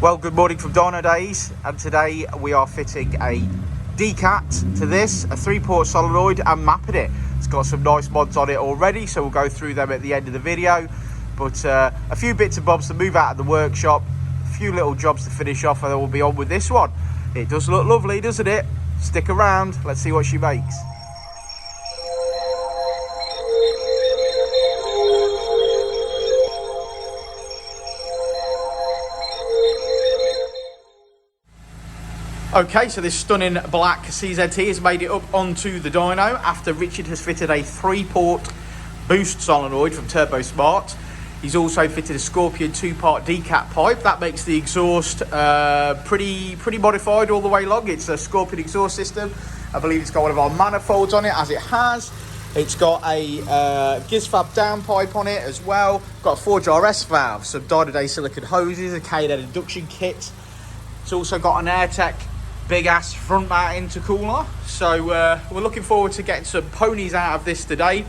Well, good morning from Dynodaze, and today we are fitting a decat to this, a 3-port solenoid, and mapping it. It's got some nice mods on it already, so we'll go through them at the end of the video. But a few bits and bobs to move out of the workshop, a few little jobs to finish off, and then we'll be on with this one. It does look lovely, doesn't it? Stick around, let's see what she makes. Okay, so this stunning black CZT has made it up onto the dyno after Richard has fitted a 3-port boost solenoid from Turbo Smart. He's also fitted a Scorpion 2-part decat pipe. That makes the exhaust pretty modified all the way along. It's a Scorpion exhaust system. I believe it's got one of our manifolds on it, as it has. It's got a Gizfab downpipe on it as well. Got a Forge RS valve, some Dynodaze silicone hoses, a K&N induction kit. It's also got an Ecutek big ass front mount intercooler. So we're looking forward to getting some ponies out of this today.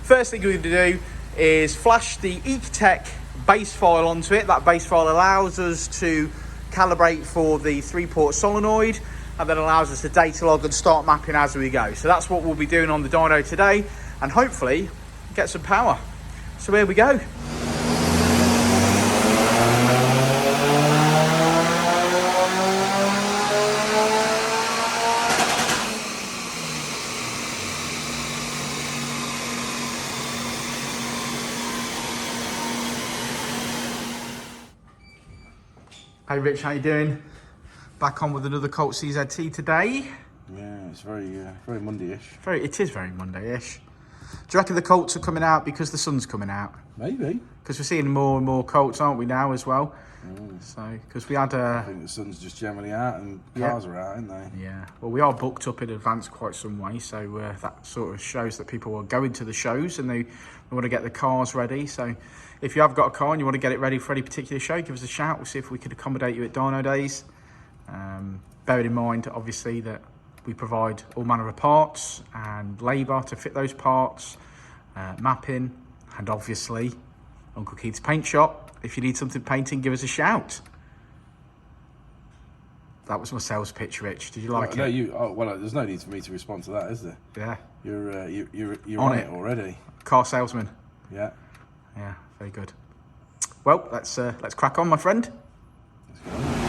First thing we're going to do is flash the Ecutek base file onto it. That base file allows us to calibrate for the 3-port solenoid, and then allows us to data log and start mapping as we go. So that's what we'll be doing on the dyno today, and hopefully get some power. So here we go. Hey Rich, how you doing? Back on with another Colt CZT today. Yeah, it's very Monday-ish. It is very Monday-ish. Do you reckon the Colts are coming out because the sun's coming out? Maybe. Because we're seeing more and more Colts, aren't we, now as well? So, because we had I think the sun's just generally out and cars are out, aren't they? Yeah. Well, we are booked up in advance quite some way, so that sort of shows that people are going to the shows and they want to get the cars ready. So, if you have got a car and you want to get it ready for any particular show, give us a shout. We'll see if we could accommodate you at Dynodaze. Bearing in mind, obviously, that we provide all manner of parts and labour to fit those parts, mapping, and obviously Uncle Keith's paint shop. If you need something painting, give us a shout. That was my sales pitch, Rich. Did you like it? Well, there's no need for me to respond to that, is there? Yeah. You're on it already. Car salesman. Yeah. Yeah, very good. Well, let's crack on, my friend. Let's go.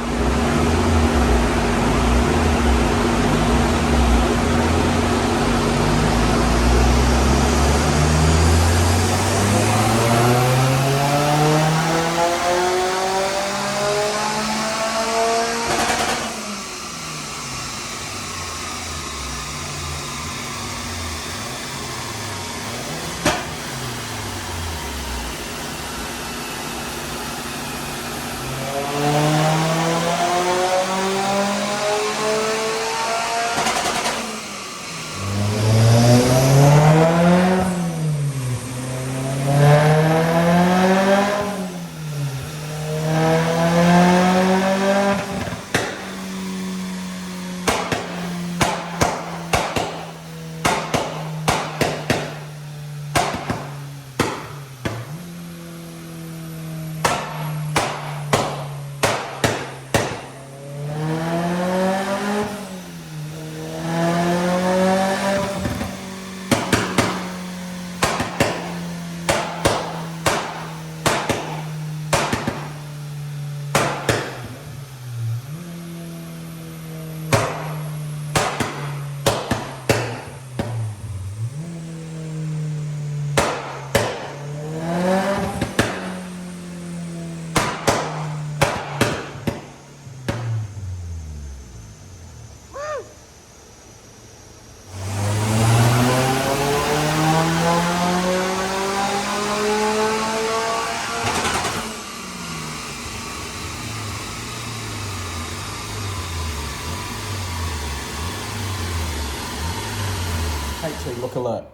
H2, look alert.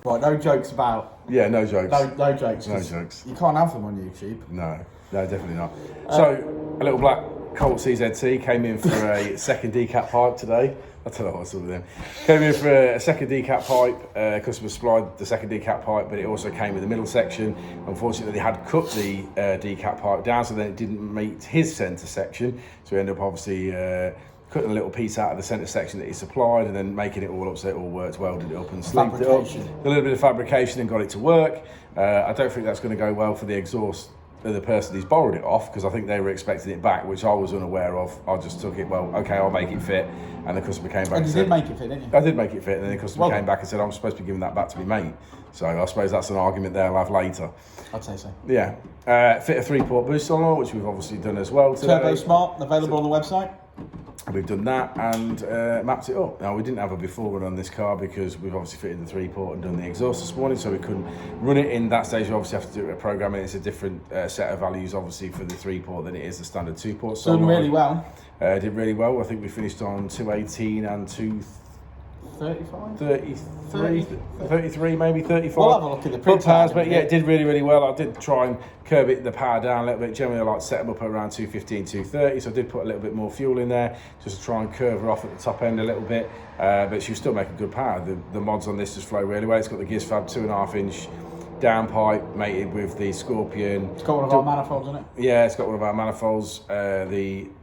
Right, no jokes about. Yeah, no jokes. No jokes. No jokes. You can't have them on YouTube. No, definitely not. So, a little black Colt CZT came in for a second decat pipe today. I don't know what's up with them. Came in for a second decap pipe. Customer supplied the second decap pipe, but it also came with the middle section. Unfortunately, they had cut the decap pipe down, so then it didn't meet his centre section. So we ended up obviously cutting a little piece out of the centre section that he supplied, and then making it all up so it all worked, welded it up and sleeved it up. A little bit of fabrication and got it to work. I don't think that's going to go well for the exhaust the person who's borrowed it off, because I think they were expecting it back, which I was unaware of. I just took it, well, okay, I'll make it fit. And the customer came back and and you said, did make it fit, didn't you? I did make it fit, and then the customer came back and said, I'm supposed to be giving that back to me mate. So I suppose that's an argument they'll have later. I'd say so. Yeah. Fit a 3-port boost solenoid, which we've obviously done as well today. Turbo Smart, available on the website. We've done that and mapped it up. Now, we didn't have a before run on this car because we've obviously fitted the 3-port and done the exhaust this morning, so we couldn't run it in that stage. We obviously have to do a programming. It's a different set of values, obviously, for the 3-port than it is the standard 2-port. Done really well. Did really well. I think we finished on 218 and 35? 33, maybe 35. We'll have a look at the print powers, but yeah, it did really, really well. I did try and curb the power down a little bit. Generally, I like to set them up around 215, 230, so I did put a little bit more fuel in there just to try and curve her off at the top end a little bit, but she was still making good power. The mods on this just flow really well. It's got the Gizfab 2.5-inch downpipe mated with the Scorpion. It's got one of our manifolds in it. Yeah, it's got one of our manifolds.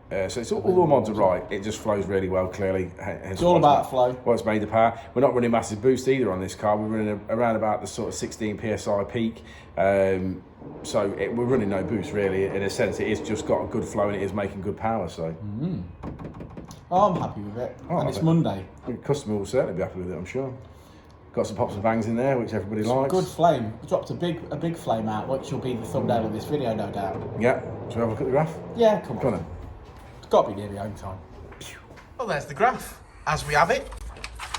So it's all the mods are right. It just flows really well, clearly. It's all about flow. What's made the power. We're not running massive boost either on this car. We're running around about the sort of 16 psi peak. So we're running no boost really. In a sense, it is just got a good flow and it is making good power. So. Oh, I'm happy with it. And it's Monday. The customer will certainly be happy with it, I'm sure. Got some pops and bangs in there, which everybody likes. Good flame. We dropped a big flame out, which will be the thumbnail of this video, no doubt. Yeah. Shall we have a look at the graph? Yeah, come on. Come on then. It's got to be near the home time. Well, there's the graph, as we have it.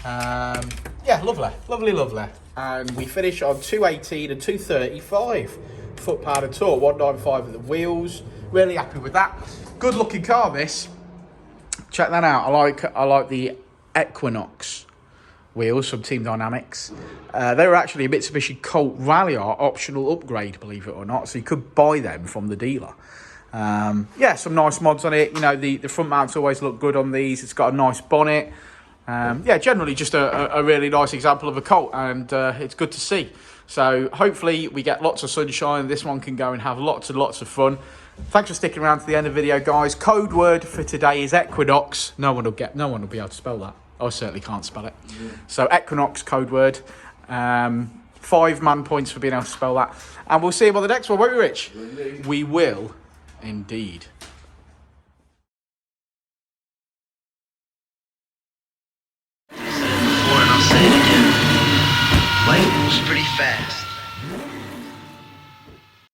Yeah, lovely. And we finish on 218 and 235 foot-pound of torque, 195 at the wheels. Really happy with that. Good looking car, this. Check that out. I like the Equinox wheels from Team Dynamics. They were actually a Mitsubishi Colt Ralliart optional upgrade, believe it or not. So you could buy them from the dealer. Yeah, some nice mods on it. You know, the front mounts always look good on these. It's got a nice bonnet. Yeah, generally just a really nice example of a Colt, and it's good to see. So hopefully we get lots of sunshine. This one can go and have lots and lots of fun. Thanks for sticking around to the end of the video, guys. Code word for today is Equinox. No one will be able to spell that. I certainly can't spell it. Yeah. So Equinox code word. 5 man points for being able to spell that. And we'll see you on the next one, won't we, Rich? Indeed. We will indeed. Before and I'll say it again. Life moves pretty fast.